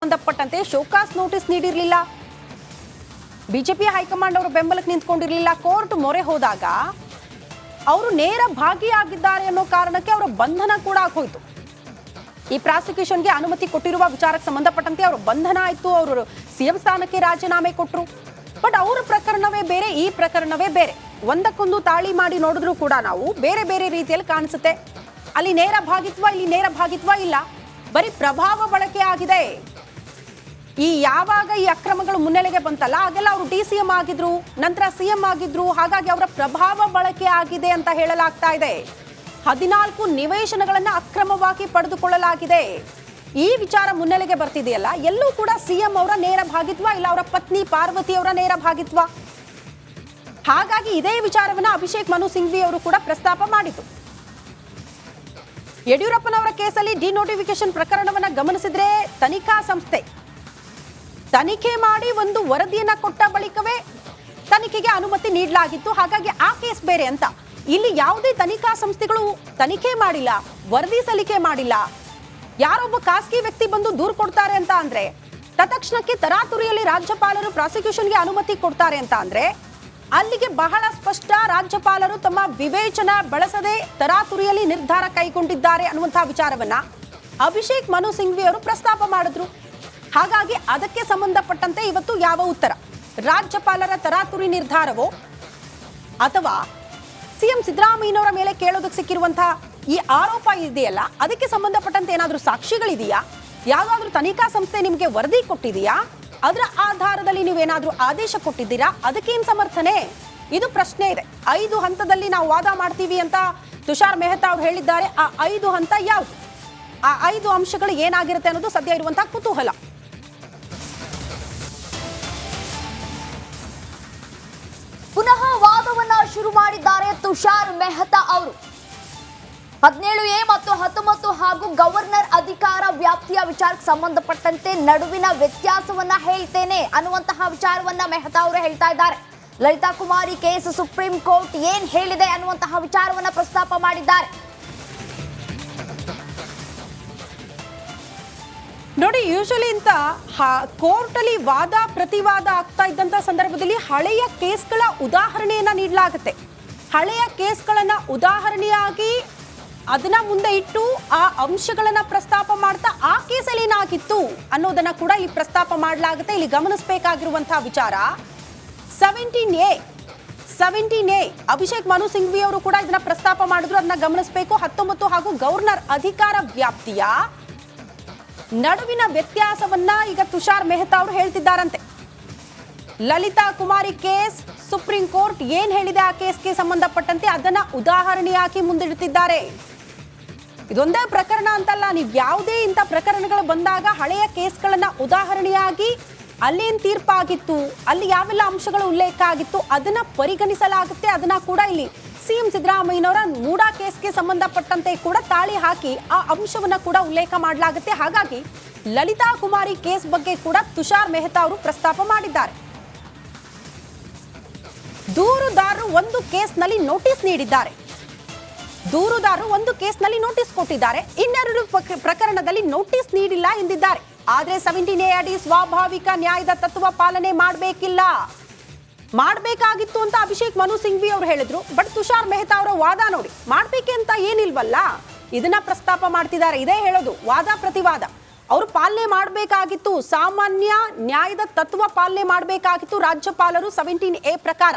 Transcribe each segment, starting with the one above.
ಸಂಬಂಧಪಟ್ಟಂತೆ show cause notice ನೀಡಿರಲಿಲ್ಲ. BJP high command ಅವರು ಬೆಂಬಲಕ್ಕೆ ನಿಂತ್ಕೊಂಡಿರಲಿಲ್ಲ. ಕೋರ್ಟ್ ಮೊರೆ ಹೋದಾಗ ಅವರು ನೇರ ಭಾಗಿಯಾಗಿದ್ದಾರೆ ಅನ್ನೋ ಕಾರಣಕ್ಕೆ ಅವರ ಬಂಧನ ಕೂಡ ಆಗೋಯ್ತು. ಈ ಪ್ರಾಸಿಕ್ಯೂಷನ್ಗೆ ಅನುಮತಿ ಕೊಟ್ಟಿರುವ ವಿಚಾರಕ್ಕೆ ಸಂಬಂಧಪಟ್ಟಂತೆ ಅವರ ಬಂಧನ ಆಯ್ತು. ಅವರು ಸಿಎಂ ಸ್ಥಾನಕ್ಕೆ ರಾಜೀನಾಮೆ ಕೊಟ್ಟರು. ಬಟ್ ಅವರ ಪ್ರಕರಣವೇ ಬೇರೆ, ಈ ಪ್ರಕರಣವೇ ಬೇರೆ. ಒಂದಕ್ಕೊಂದು ತಾಳಿ ಮಾಡಿ ನೋಡಿದ್ರು ಕೂಡ ನಾವು ಬೇರೆ ಬೇರೆ ರೀತಿಯಲ್ಲಿ ಕಾಣಿಸುತ್ತೆ. ಅಲ್ಲಿ ನೇರ ಭಾಗಿತ್ವ, ಇಲ್ಲಿ ನೇರ ಭಾಗಿತ್ವ ಇಲ್ಲ. ಬರೀ ಪ್ರಭಾವ ಬಳಕೆ ಆಗಿದೆ. ಯಾವಾಗ ಈ ಅಕ್ರಮಗಳು ಮುನ್ನೆಲೆಗೆ ಬಂತಲ್ಲ, ಆಗೆಲ್ಲ ಅವರು DCM ಆಗಿದ್ರು, ನಂತರ CM ಆಗಿದ್ರು. ಹಾಗಾಗಿ ಅವರ ಪ್ರಭಾವ ಬಳಕೆ ಆಗಿದೆ ಅಂತ ಹೇಳಲಾಗ್ತಾ ಇದೆ. 14 ನಿವೇಶನಗಳನ್ನ ಅಕ್ರಮವಾಗಿ ಪಡೆದುಕೊಳ್ಳಲಾಗಿದೆ. ಈ ವಿಚಾರ ಮುನ್ನೆಲೆಗೆ ಬರ್ತಿದೆಯಲ್ಲ, ಎಲ್ಲೂ ಕೂಡ CM ಅವರ ನೇರ ಭಾಗಿತ್ವ ಇಲ್ಲ, ಅವರ ಪತ್ನಿ ಪಾರ್ವತಿ ಅವರ ನೇರ ಭಾಗಿತ್ವ. ಹಾಗಾಗಿ ಇದೇ ವಿಚಾರವನ್ನ ಅಭಿಷೇಕ್ ಮನು ಸಿಂಘ್ವಿ ಅವರು ಕೂಡ ಪ್ರಸ್ತಾಪ ಮಾಡಿತು. ಯಡಿಯೂರಪ್ಪನವರ ಕೇಸಲ್ಲಿ ಡಿನೋಟಿಫಿಕೇಶನ್ ಪ್ರಕರಣವನ್ನ ಗಮನಿಸಿದ್ರೆ ತನಿಖಾ ಸಂಸ್ಥೆ ತನಿಖೆ ಮಾಡಿ ಒಂದು ವರದಿಯನ್ನ ಕೊಟ್ಟ ಬಳಿಕವೇ ತನಿಖೆಗೆ ಅನುಮತಿ ನೀಡಲಾಗಿತ್ತು. ಹಾಗಾಗಿ ಆ ಕೇಸ್ ಬೇರೆ ಅಂತ. ಇಲ್ಲಿ ಯಾವುದೇ ತನಿಖಾ ಸಂಸ್ಥೆಗಳು ತನಿಖೆ ಮಾಡಿಲ್ಲ, ವರದಿ ಸಲ್ಲಿಕೆ ಮಾಡಿಲ್ಲ. ಯಾರೊಬ್ಬ ಖಾಸಗಿ ವ್ಯಕ್ತಿ ಬಂದು ದೂರು ಕೊಡ್ತಾರೆ ಅಂತ ಅಂದ್ರೆ ತತ್ಕ್ಷಣಕ್ಕೆ ತರಾತುರಿಯಲ್ಲಿ ರಾಜ್ಯಪಾಲರು ಪ್ರಾಸಿಕ್ಯೂಷನ್ಗೆ ಅನುಮತಿ ಕೊಡ್ತಾರೆ ಅಂತ ಅಂದ್ರೆ ಅಲ್ಲಿಗೆ ಬಹಳ ಸ್ಪಷ್ಟ, ರಾಜ್ಯಪಾಲರು ತಮ್ಮ ವಿವೇಚನಾ ಬಳಸದೆ ತರಾತುರಿಯಲ್ಲಿ ನಿರ್ಧಾರ ಕೈಗೊಂಡಿದ್ದಾರೆ ಅನ್ನುವಂತಹ ವಿಚಾರವನ್ನ ಅಭಿಷೇಕ್ ಮನು ಸಿಂಘ್ವಿ ಅವರು ಪ್ರಸ್ತಾಪ ಮಾಡಿದ್ರು. ಹಾಗಾಗಿ ಅದಕ್ಕೆ ಸಂಬಂಧಪಟ್ಟಂತೆ ಇವತ್ತು ಯಾವ ಉತ್ತರ, ರಾಜ್ಯಪಾಲರ ತರಾತುರಿ ನಿರ್ಧಾರವೋ ಅಥವಾ ಸಿಎಂ ಸಿದ್ದರಾಮಯ್ಯನವರ ಮೇಲೆ ಕೇಳೋದಕ್ಕೆ ಸಿಕ್ಕಿರುವಂತಹ ಈ ಆರೋಪ ಇದೆಯಲ್ಲ, ಅದಕ್ಕೆ ಸಂಬಂಧಪಟ್ಟಂತೆ ಏನಾದರೂ ಸಾಕ್ಷಿಗಳಿದೆಯಾ, ಯಾವ್ದಾದ್ರೂ ತನಿಖಾ ಸಂಸ್ಥೆ ನಿಮಗೆ ವರದಿ ಕೊಟ್ಟಿದೆಯಾ, ಅದರ ಆಧಾರದಲ್ಲಿ ನೀವೇನಾದ್ರೂ ಆದೇಶ ಕೊಟ್ಟಿದ್ದೀರಾ, ಅದಕ್ಕೇನು ಸಮರ್ಥನೆ? ಇದು ಪ್ರಶ್ನೆ ಇದೆ. 5 ಹಂತದಲ್ಲಿ ನಾವು ವಾದ ಮಾಡ್ತೀವಿ ಅಂತ ತುಷಾರ್ ಮೆಹ್ತಾ ಅವರು ಹೇಳಿದ್ದಾರೆ. ಆ 5 ಹಂತ ಯಾವುದು, ಆ 5 ಅಂಶಗಳು ಏನಾಗಿರುತ್ತೆ ಅನ್ನೋದು ಸದ್ಯ ಇರುವಂತಹ ಕುತೂಹಲ. ಪುನಃ ವಾದವನ್ನ ಶುರು ಮಾಡಿದ್ದಾರೆ ತುಷಾರ್ ಮೆಹ್ತಾ ಅವರು. 17A ಮತ್ತು 19 ಹಾಗೂ ಗವರ್ನರ್ ಅಧಿಕಾರ ವ್ಯಾಪ್ತಿಯ ವಿಚಾರಕ್ಕೆ ಸಂಬಂಧಪಟ್ಟಂತೆ ನಡುವಿನ ವ್ಯತ್ಯಾಸವನ್ನ ಹೇಳ್ತೇನೆ ಅನ್ನುವಂತಹ ವಿಚಾರವನ್ನ ಮೆಹ್ತಾ ಅವರು ಹೇಳ್ತಾ ಇದ್ದಾರೆ. ಲಲಿತಾ ಕುಮಾರಿ ಕೇಸ್ ಸುಪ್ರೀಂ ಕೋರ್ಟ್ ಏನ್ ಹೇಳಿದೆ ಅನ್ನುವಂತಹ ವಿಚಾರವನ್ನ ಪ್ರಸ್ತಾಪ ಮಾಡಿದ್ದಾರೆ. ನೋಡಿ, ಯೂಶಲಿ ಇಂತ ಕೋರ್ಟ್ ಅಲ್ಲಿ ವಾದ ಪ್ರತಿವಾದ ಆಗ್ತಾ ಇದ್ದಂತ ಸಂದರ್ಭದಲ್ಲಿ ಹಳೆಯ ಕೇಸ್ಗಳ ಉದಾಹರಣೆಯನ್ನ ನೀಡಲಾಗುತ್ತೆ. ಹಳೆಯ ಕೇಸ್ಗಳನ್ನ ಉದಾಹರಣೆಯಾಗಿ ಅದನ್ನ ಮುಂದೆ ಇಟ್ಟು ಆ ಅಂಶಗಳನ್ನ ಪ್ರಸ್ತಾಪ ಮಾಡ್ತಾ ಆ ಕೇಸಲ್ಲಿ ಏನಾಗಿತ್ತು ಅನ್ನೋದನ್ನ ಕೂಡ ಇಲ್ಲಿ ಪ್ರಸ್ತಾಪ ಮಾಡಲಾಗುತ್ತೆ. ಇಲ್ಲಿ ಗಮನಿಸಬೇಕಾಗಿರುವಂತಹ ವಿಚಾರ 17A ಅಭಿಷೇಕ್ ಮನು ಸಿಂಘ್ವಿ ಅವರು ಕೂಡ ಇದನ್ನ ಪ್ರಸ್ತಾಪ ಮಾಡಿದ್ರು. ಅದನ್ನ ಗಮನಿಸಬೇಕು. 19 ಹಾಗೂ ಗವರ್ನರ್ ಅಧಿಕಾರ ವ್ಯಾಪ್ತಿಯ ನಡುವಿನ ವ್ಯತ್ಯಾಸವನ್ನ ಈಗ ತುಷಾರ್ ಮೆಹ್ತಾ ಅವರು ಹೇಳ್ತಿದ್ದಾರಂತೆ. ಲಲಿತಾ ಕುಮಾರಿ ಕೇಸ್ ಸುಪ್ರೀಂ ಕೋರ್ಟ್ ಏನ್ ಹೇಳಿದೆ ಆ ಕೇಸ್ಗೆ ಸಂಬಂಧಪಟ್ಟಂತೆ ಅದನ್ನ ಉದಾಹರಣೆಯಾಗಿ ಮುಂದಿಡುತ್ತಿದ್ದಾರೆ. ಇದೊಂದೇ ಪ್ರಕರಣ ಅಂತಲ್ಲ, ನೀವು ಯಾವುದೇ ಇಂಥ ಪ್ರಕರಣಗಳು ಬಂದಾಗ ಹಳೆಯ ಕೇಸ್ಗಳನ್ನ ಉದಾಹರಣೆಯಾಗಿ ಅಲ್ಲೇನ್ ತೀರ್ಪಾಗಿತ್ತು, ಅಲ್ಲಿ ಯಾವೆಲ್ಲ ಅಂಶಗಳು ಉಲ್ಲೇಖ ಆಗಿತ್ತು ಅದನ್ನ ಪರಿಗಣಿಸಲಾಗುತ್ತೆ. ಅದನ್ನ ಕೂಡ ಇಲ್ಲಿ ಸಿಎಂ ಸಿದ್ದರಾಮಯ್ಯನವರ ಮೂಡಾ ಕೇಸ್ಗೆ ಸಂಬಂಧಪಟ್ಟಂತೆ ಕೂಡ ತಾಳಿ ಹಾಕಿ ಆ ಅಂಶವನ್ನ ಕೂಡ ಉಲ್ಲೇಖ ಮಾಡಲಾಗುತ್ತೆ. ಹಾಗಾಗಿ ಲಲಿತಾ ಕುಮಾರಿ ಕೇಸ್ ಬಗ್ಗೆ ಕೂಡ ತುಷಾರ್ ಮೆಹ್ತಾ ಅವರು ಪ್ರಸ್ತಾಪ ಮಾಡಿದ್ದಾರೆ. ದೂರುದಾರರು ಒಂದು ಕೇಸ್ನಲ್ಲಿ ನೋಟಿಸ್ ನೀಡಿದ್ದಾರೆ, ದೂರುದಾರರು ಒಂದು ಕೇಸ್ನಲ್ಲಿ ನೋಟಿಸ್ ಕೊಟ್ಟಿದ್ದಾರೆ, ಇನ್ನೆರಡು ಪ್ರಕರಣದಲ್ಲಿ ನೋಟಿಸ್ ನೀಡಿಲ್ಲ ಎಂದಿದ್ದಾರೆ. ಆದ್ರೆ 17A ಅಡಿ ಸ್ವಾಭಾವಿಕ ನ್ಯಾಯದ ತತ್ವ ಪಾಲನೆ ಮಾಡಬೇಕಿಲ್ಲ, ಮಾಡಬೇಕಾಗಿತ್ತು ಅಂತ ಅಭಿಷೇಕ್ ಮನು ಸಿಂಘ್ವಿ ಅವರು ಹೇಳಿದ್ರು. ಬಟ್ ತುಷಾರ್ ಮೆಹ್ತಾ ಅವರ ವಾದ ನೋಡಿ, ಮಾಡ್ಬೇಕೆ ಅಂತ ಏನಿಲ್ವಲ್ಲ, ಇದನ್ನ ಪ್ರಸ್ತಾಪ ಮಾಡ್ತಿದ್ದಾರೆ. ಇದೇ ಹೇಳೋದು, ವಾದ ಪ್ರತಿವಾದ. ಅವರು ಪಾಲನೆ ಮಾಡಬೇಕಾಗಿತ್ತು, ಸಾಮಾನ್ಯ ನ್ಯಾಯದ ತತ್ವ ಪಾಲನೆ ಮಾಡಬೇಕಾಗಿತ್ತು ರಾಜ್ಯಪಾಲರು 17A ಪ್ರಕಾರ.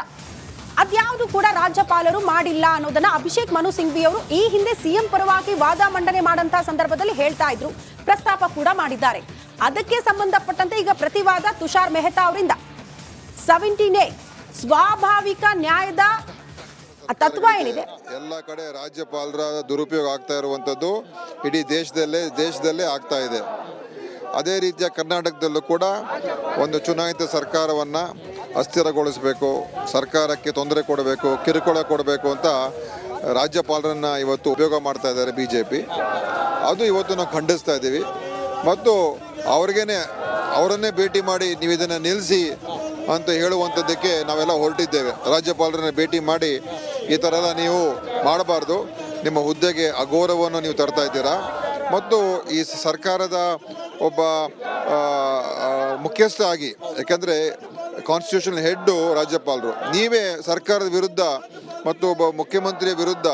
ಅದ್ಯಾವುದು ಕೂಡ ರಾಜ್ಯಪಾಲರು ಮಾಡಿಲ್ಲ ಅನ್ನೋದನ್ನ ಅಭಿಷೇಕ್ ಮನು ಸಿಂಘ್ವಿ ಅವರು ಈ ಹಿಂದೆ ಸಿಎಂ ಪರವಾಗಿ ವಾದ ಮಂಡನೆ ಮಾಡಂತಹ ಸಂದರ್ಭದಲ್ಲಿ ಹೇಳ್ತಾ ಇದ್ರು, ಪ್ರಸ್ತಾಪ ಕೂಡ ಮಾಡಿದ್ದಾರೆ. ಅದಕ್ಕೆ ಸಂಬಂಧಪಟ್ಟಂತೆ ಈಗ ಪ್ರತಿವಾದ ತುಷಾರ್ ಮೆಹ್ತಾ ಅವರಿಂದ 17A ಸ್ವಾಭಾವಿಕ ನ್ಯಾಯದ ತತ್ವ ಏನಿದೆ, ಎಲ್ಲ ಕಡೆ ರಾಜ್ಯಪಾಲರ ದುರುಪಯೋಗ ಆಗ್ತಾ ಇರುವಂತದ್ದು ಇಡೀ ದೇಶದಲ್ಲೇ ಆಗ್ತಾ ಇದೆ. ಅದೇ ರೀತಿಯ ಕರ್ನಾಟಕದಲ್ಲೂ ಕೂಡ ಒಂದು ಚುನಾಯಿತ ಸರ್ಕಾರವನ್ನ ಅಸ್ಥಿರಗೊಳಿಸಬೇಕು, ಸರ್ಕಾರಕ್ಕೆ ತೊಂದರೆ ಕೊಡಬೇಕು, ಕಿರುಕುಳ ಕೊಡಬೇಕು ಅಂತ ರಾಜ್ಯಪಾಲರನ್ನ ಇವತ್ತು ಉಪಯೋಗ ಮಾಡ್ತಾ ಇದ್ದಾರೆ ಬಿಜೆಪಿ. ಅದು ಇವತ್ತು ನಾವು ಖಂಡಿಸ್ತಾ ಇದ್ದೀವಿ. ಮತ್ತು ಅವರನ್ನೇ ಭೇಟಿ ಮಾಡಿ ನೀವು ಇದನ್ನು ನಿಲ್ಲಿಸಿ ಅಂತ ಹೇಳುವಂಥದ್ದಕ್ಕೆ ನಾವೆಲ್ಲ ಹೊರಟಿದ್ದೇವೆ. ರಾಜ್ಯಪಾಲರನ್ನ ಭೇಟಿ ಮಾಡಿ ಈ ಥರ ಎಲ್ಲ ನೀವು ಮಾಡಬಾರ್ದು, ನಿಮ್ಮ ಹುದ್ದೆಗೆ ಅಗೌರವವನ್ನು ನೀವು ತರ್ತಾ ಇದ್ದೀರಾ, ಮತ್ತು ಈ ಸರ್ಕಾರದ ಒಬ್ಬ ಮುಖ್ಯಸ್ಥ ಆಗಿ, ಯಾಕಂದರೆ ಕಾನ್ಸ್ಟಿಟ್ಯೂಷನ್ ಹೆಡ್ಡು ರಾಜ್ಯಪಾಲರು, ನೀವೇ ಸರ್ಕಾರದ ವಿರುದ್ಧ ಮತ್ತು ಒಬ್ಬ ಮುಖ್ಯಮಂತ್ರಿಯ ವಿರುದ್ಧ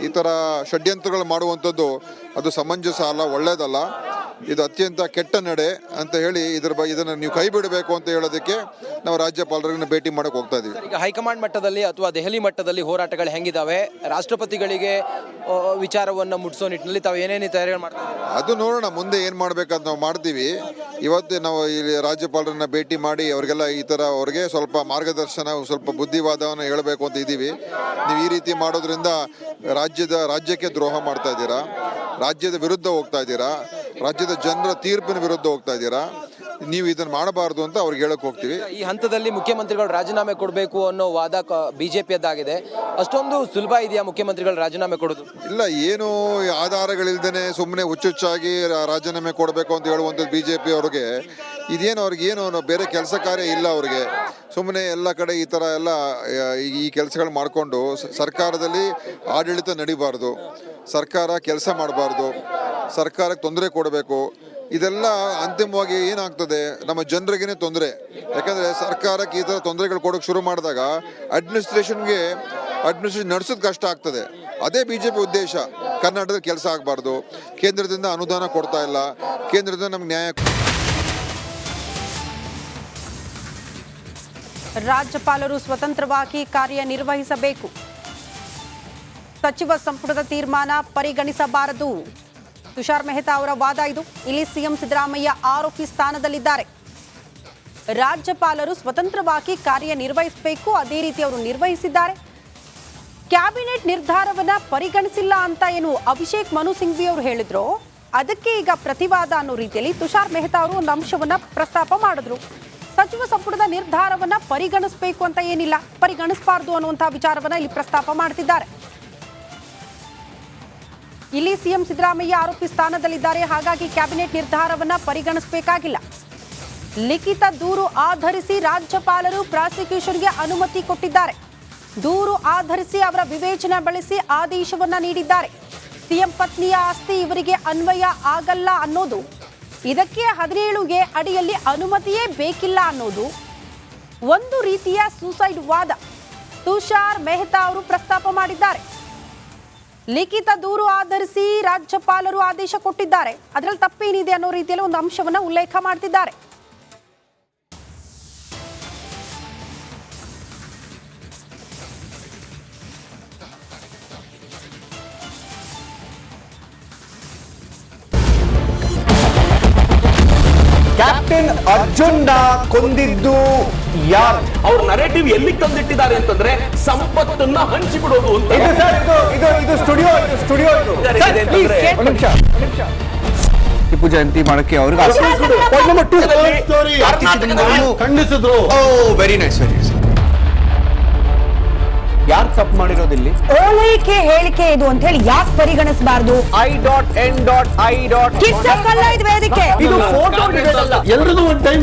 ಈ ಥರ ಷಡ್ಯಂತ್ರಗಳು ಮಾಡುವಂಥದ್ದು ಅದು ಸಮಂಜಸ ಅಲ್ಲ, ಒಳ್ಳೆಯದಲ್ಲ. ಇದು ಅತ್ಯಂತ ಕೆಟ್ಟ ನಡೆ ಅಂತ ಹೇಳಿ ಇದನ್ನು ನೀವು ಕೈ ಬಿಡಬೇಕು ಅಂತ ಹೇಳೋದಕ್ಕೆ ನಾವು ರಾಜ್ಯಪಾಲರನ್ನ ಭೇಟಿ ಮಾಡಕ್ಕೆ ಹೋಗ್ತಾ ಇದ್ದೀವಿ. ಈಗ ಹೈಕಮಾಂಡ್ ಮಟ್ಟದಲ್ಲಿ ಅಥವಾ ದೆಹಲಿ ಮಟ್ಟದಲ್ಲಿ ಹೋರಾಟಗಳು ಹೆಂಗಿದಾವೆ, ರಾಷ್ಟ್ರಪತಿಗಳಿಗೆ ವಿಚಾರವನ್ನು ಮುಟ್ಟಿಸೋ ನಿಟ್ಟಿನಲ್ಲಿ ತಾವು ಏನೇನು ತಯಾರಿಗಳು ಮಾಡ್ತಾ ಇದ್ದೀವಿ ಅದು ನೋಡೋಣ, ಮುಂದೆ ಏನು ಮಾಡಬೇಕಂತ ನಾವು ಮಾಡ್ತೀವಿ. ಇವತ್ತೇ ನಾವು ಇಲ್ಲಿ ರಾಜ್ಯಪಾಲರನ್ನ ಭೇಟಿ ಮಾಡಿ ಅವರಿಗೆಲ್ಲ ಈ ಥರ ಅವ್ರಿಗೆ ಸ್ವಲ್ಪ ಮಾರ್ಗದರ್ಶನ, ಸ್ವಲ್ಪ ಬುದ್ಧಿವಾದವನ್ನು ಹೇಳಬೇಕು ಅಂತ ಇದ್ದೀವಿ. ನೀವು ಈ ರೀತಿ ಮಾಡೋದ್ರಿಂದ ರಾಜ್ಯಕ್ಕೆ ದ್ರೋಹ ಮಾಡ್ತಾ ಇದ್ದೀರಾ, ರಾಜ್ಯದ ವಿರುದ್ಧ ಹೋಗ್ತಾ ಇದ್ದೀರಾ, ರಾಜ್ಯದ ಜನರ ತೀರ್ಪಿನ ವಿರುದ್ಧ ಹೋಗ್ತಾ ಇದ್ದೀರಾ. ನೀವು ಇದನ್ನು ಮಾಡಬಾರ್ದು ಅಂತ ಅವ್ರಿಗೆ ಹೇಳಕ್ ಹೋಗ್ತೀವಿ. ಈ ಹಂತದಲ್ಲಿ ಮುಖ್ಯಮಂತ್ರಿಗಳು ರಾಜೀನಾಮೆ ಕೊಡಬೇಕು ಅನ್ನೋ ವಾದ ಬಿಜೆಪಿಯದ್ದಾಗಿದೆ. ಅಷ್ಟೊಂದು ಸುಲಭ ಇದೆಯಾ ಮುಖ್ಯಮಂತ್ರಿಗಳು ರಾಜೀನಾಮೆ ಕೊಡೋದು? ಇಲ್ಲ, ಏನು ಆಧಾರಗಳಿಲ್ದೇನೆ ಸುಮ್ಮನೆ ಹುಚ್ಚುಚ್ಚಾಗಿ ರಾಜೀನಾಮೆ ಕೊಡಬೇಕು ಅಂತ ಹೇಳುವಂಥದ್ದು ಬಿಜೆಪಿ ಅವ್ರಿಗೆ ಇದೇನು, ಅವ್ರಿಗೇನು ಬೇರೆ ಕೆಲಸ ಕಾರ್ಯ ಇಲ್ಲ. ಅವ್ರಿಗೆ ಸುಮ್ಮನೆ ಎಲ್ಲ ಕಡೆ ಈ ಥರ ಎಲ್ಲ ಈ ಕೆಲಸಗಳು ಮಾಡಿಕೊಂಡು ಸರ್ಕಾರದಲ್ಲಿ ಆಡಳಿತ ನಡಿಬಾರ್ದು, ಸರ್ಕಾರ ಕೆಲಸ ಮಾಡಬಾರ್ದು, ಸರ್ಕಾರಕ್ಕೆ ತೊಂದರೆ ಕೊಡಬೇಕು. ಇದೆಲ್ಲ ಅಂತಿಮವಾಗಿ ಏನಾಗ್ತದೆ, ನಮ್ಮ ಜನರಿಗೇ ತೊಂದರೆ. ಯಾಕಂದರೆ ಸರ್ಕಾರಕ್ಕೆ ಈ ಥರ ತೊಂದರೆಗಳು ಕೊಡೋಕ್ಕೆ ಶುರು ಮಾಡಿದಾಗ ಅಡ್ಮಿನಿಸ್ಟ್ರೇಷನ್ ನಡೆಸೋದು ಕಷ್ಟ ಆಗ್ತದೆ. ಅದೇ ಬಿಜೆಪಿ ಉದ್ದೇಶ. ಕರ್ನಾಟಕದಲ್ಲಿ ಕೆಲಸ ಆಗಬಾರ್ದು, ಕೇಂದ್ರದಿಂದ ಅನುದಾನ ಕೊಡ್ತಾ ಇಲ್ಲ, ಕೇಂದ್ರದಿಂದ ನಮ್ಗೆ ನ್ಯಾಯ. ರಾಜ್ಯಪಾಲರು ಸ್ವತಂತ್ರವಾಗಿ ಕಾರ್ಯನಿರ್ವಹಿಸಬೇಕು. ಸಚಿವ ಸಂಪುಟದ ತೀರ್ಮಾನ ಪರಿಗಣಿಸಬಾರದು. ತುಷಾರ್ ಮೆಹ್ತಾ ಅವರ ವಾದ ಇದು. ಇಲ್ಲಿ ಸಿಎಂ ಸಿದ್ದರಾಮಯ್ಯ ಆರೋಪಿ ಸ್ಥಾನದಲ್ಲಿದ್ದಾರೆ. ರಾಜ್ಯಪಾಲರು ಸ್ವತಂತ್ರವಾಗಿ ಕಾರ್ಯನಿರ್ವಹಿಸಬೇಕು, ಅದೇ ರೀತಿ ಅವರು ನಿರ್ವಹಿಸಿದ್ದಾರೆ. ಕ್ಯಾಬಿನೆಟ್ ನಿರ್ಧಾರವನ್ನ ಪರಿಗಣಿಸಿಲ್ಲ ಅಂತ ಏನು ಅಭಿಷೇಕ್ ಮನು ಸಿಂಘ್ವಿ ಅವರು ಹೇಳಿದ್ರು, ಅದಕ್ಕೆ ಈಗ ಪ್ರತಿವಾದ ಅನ್ನೋ ರೀತಿಯಲ್ಲಿ ತುಷಾರ್ ಮೆಹ್ತಾ ಅವರು ಒಂದು ಅಂಶವನ್ನ ಪ್ರಸ್ತಾಪ ಮಾಡಿದ್ರು. ಸಚಿವ ಸಂಪುಟದ ನಿರ್ಧಾರವನ್ನ ಪರಿಗಣಿಸಬೇಕು ಅಂತ ಏನಿಲ್ಲ, ಪರಿಗಣಿಸಬಾರದು ಅನ್ನುವಂತಹ ವಿಚಾರವನ್ನ ಇಲ್ಲಿ ಪ್ರಸ್ತಾಪ ಮಾಡ್ತಿದ್ದಾರೆ. ಇಲ್ಲಿ ಸಿಎಂ ಸಿದ್ದರಾಮಯ್ಯ ಆರೋಪಿ ಸ್ಥಾನದಲ್ಲಿದ್ದಾರೆ, ಹಾಗಾಗಿ ಕ್ಯಾಬಿನೆಟ್ ನಿರ್ಧಾರವನ್ನ ಪರಿಗಣಿಸಬೇಕಾಗಿಲ್ಲ. ಲಿಖಿತ ದೂರು ಆಧರಿಸಿ ರಾಜ್ಯಪಾಲರು ಪ್ರಾಸಿಕ್ಯೂಷನ್ಗೆ ಅನುಮತಿ ಕೊಟ್ಟಿದ್ದಾರೆ. ದೂರು ಆಧರಿಸಿ ಅವರ ವಿವೇಚನೆ ಬಳಸಿ ಆದೇಶವನ್ನ ನೀಡಿದ್ದಾರೆ. ಸಿಎಂ ಪತ್ನಿಯ ಆಸ್ತಿ ಇವರಿಗೆ ಅನ್ವಯ ಆಗಲ್ಲ ಅನ್ನೋದು, ಇದಕ್ಕೆ 17A ಅಡಿಯಲ್ಲಿ ಅನುಮತಿಯೇ ಬೇಕಿಲ್ಲ ಅನ್ನೋದು ಒಂದು ರೀತಿಯ ಸೂಸೈಡ್ ವಾದ ತುಷಾರ್ ಮೆಹ್ತಾ ಅವರು ಪ್ರಸ್ತಾಪ ಮಾಡಿದ್ದಾರೆ. ಲಿಖಿತ ದೂರು ಆಧರಿಸಿ ರಾಜ್ಯಪಾಲರು ಆದೇಶ ಕೊಟ್ಟಿದ್ದಾರೆ, ಅದರಲ್ಲಿ ತಪ್ಪೇನಿದೆ ಅನ್ನೋ ರೀತಿಯಲ್ಲಿ ಒಂದು ಅಂಶವನ್ನ ಉಲ್ಲೇಖ ಮಾಡ್ತಿದ್ದಾರೆ. ಕ್ಯಾಪ್ಟನ್ ಅರ್ಜುನ್ ಕೊಂದಿದ್ದು ಯಾರು? ಅವ್ರ ನರೇಟಿವ್ ಎಲ್ಲಿ ತಂದಿಟ್ಟಿದ್ದಾರೆ ಅಂತಂದ್ರೆ ಸಂಪತ್ತನ್ನ ಹಂಚಿಬಿಡೋದು ಅಂತ. ಇದು ಸ್ಟುಡಿಯೋ ಟಿಪ್ಪು ಜಯಂತಿ ಮಾಡಕ್ಕೆ ಅವ್ರಿಗೆ ಖಂಡಿಸಿದ್ರು. Very nice. ಯಾರು ತಪ್ಪು ಮಾಡಿರೋದಿಲ್ಲಿ? ಓಲೈಕೆ ಹೇಳಿಕೆ ಇದು ಅಂತ ಹೇಳಿ ಯಾಕೆ ಪರಿಗಣಿಸಬಾರದು? I.N.I. ವೇದಿಕೆ ಇದು ಫೋಟೋ ಎಲ್ರದ್ದು ಒಂದು ಟೈಮ್.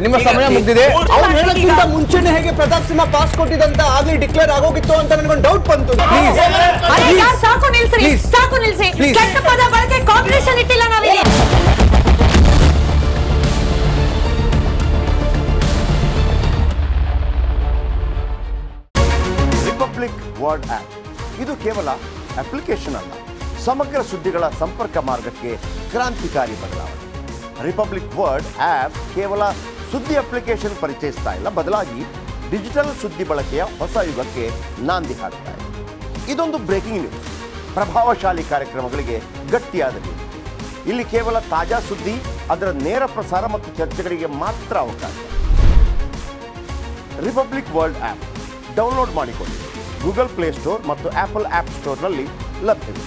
ನಿಮ್ಮ ಸಮಯ ಮುಗಿದಿದೆ. ಅವ್ರು ಹೇಳೋಕ್ಕಿಂತ ಮುಂಚೆನೆ ಹೇಗೆ ಪ್ರತಾಪ್ ಸಿಂಹ ಪಾಸ್ ಕೊಟ್ಟಿದಂತ ಆಗ್ಲಿ ಡಿಕ್ಲೇರ್ ಆಗೋಗಿತ್ತು ಅಂತ ನನಗೊಂದು ಡೌಟ್ ಬಂತು. ಸಾಕು ನಿಲ್ಸಿ, ಸಾಕು ನಿಲ್ಸಿ. ಕೆಟ್ಟ ಪದ ಬಳಕೆ ಕಾಂಬಿನೇಷನ್ ಇಟ್ಟಿಲ್ಲ ನಾವಿಲ್ಲಿ. ರಿಪಬ್ಲಿಕ್ ವರ್ಡ್ ಆಪ್ ಇದು ಕೇವಲ ಅಪ್ಲಿಕೇಶನ್ ಅಲ್ಲ, ಸಮಗ್ರ ಸುದ್ದಿಗಳ ಸಂಪರ್ಕ ಮಾರ್ಗಕ್ಕೆ ಕ್ರಾಂತಿಕಾರಿ ಬದಲಾವಣೆ. ರಿಪಬ್ಲಿಕ್ ವರ್ಡ್ ಆಪ್ ಕೇವಲ ಸುದ್ದಿ ಅಪ್ಲಿಕೇಶನ್ ಪರಿಚಯಿಸ್ತಾ ಇಲ್ಲ, ಬದಲಾಗಿ ಡಿಜಿಟಲ್ ಸುದ್ದಿ ಬಳಕೆಯ ಹೊಸ ಯುಗಕ್ಕೆ ನಾಂದಿ ಹಾಡ್ತಾ ಇದೆ. ಇದೊಂದು ಬ್ರೇಕಿಂಗ್ ನ್ಯೂಸ್, ಪ್ರಭಾವಶಾಲಿ ಕಾರ್ಯಕ್ರಮಗಳಿಗೆ ಗಟ್ಟಿಯಾದ ನ್ಯೂಸ್. ಇಲ್ಲಿ ಕೇವಲ ತಾಜಾ ಸುದ್ದಿ, ಅದರ ನೇರ ಪ್ರಸಾರ ಮತ್ತು ಚರ್ಚೆಗಳಿಗೆ ಮಾತ್ರ ಅವಕಾಶ. ರಿಪಬ್ಲಿಕ್ ವರ್ಲ್ಡ್ ಆಪ್ ಡೌನ್ಲೋಡ್ ಮಾಡಿಕೊಳ್ಳಿ. ಗೂಗಲ್ ಪ್ಲೇ ಸ್ಟೋರ್ ಮತ್ತು ಆಪಲ್ ಆಪ್ ಸ್ಟೋರ್ನಲ್ಲಿ ಲಭ್ಯವಿದೆ.